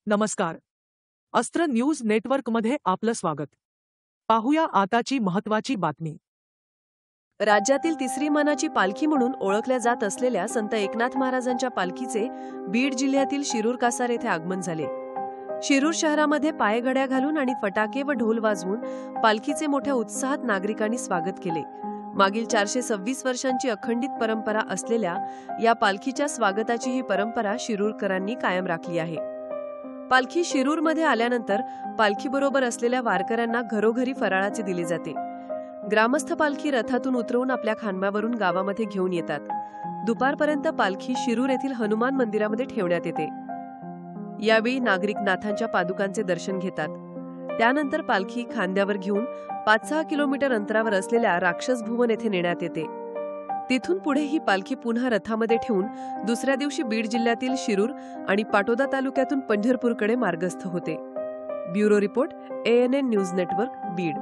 नमस्कार. अस्त्र न्यूज नेटवर्कमध्ये आपलं स्वागत. पाहूया आताची महत्त्वाची बातमी. राज्यातील तिसरी मानाची पालखी म्हणून ओळखल्या जात असलेल्या संत एकनाथ महाराजांच्या पालखीचे बीड जिल्ह्यातील शिरूर कासार येथे आगमन झाले. शिरूर शहरामध्ये पायघड्या घालून आणि फटाके व ढोल वाजवून पालखीचे मोठ्या उत्साहात नागरिकांनी स्वागत केले. मागील 426 वर्षांची अखंडित परंपरा असलेल्या या पालखीच्या स्वागताची ही परंपरा शिरूरकरांनी कायम राखली आहे. पालखी शिरूरमध्ये आल्यानंतर पालखीबरोबर असलेल्या वारकऱ्यांना घरोघरी फराळाचे दिले जाते. ग्रामस्थ पालखी रथातून उतरवून आपल्या खांब्यावरून गावामध्ये घेऊन येतात. दुपारपर्यंत पालखी शिरूर येथील हनुमान मंदिरामध्ये ठेवण्यात येते. यावेळी नागरिक नाथांच्या पादुकांचे दर्शन घेतात. त्यानंतर पालखी खांद्यावर घेऊन 5-6 किलोमीटर अंतरावर असलेल्या राक्षस भुवन येथे नेण्यात येते. तिथून पुढे ही पालखी पुन्हा रथामध्ये ठेवून दुसऱ्या दिवशी बीड जिल्ह्यातील शिरूर आणि पाटोदा तालुक्यातून पंढरपूरकडे मार्गस्थ होते. Bureau report, ANN news network, Beed.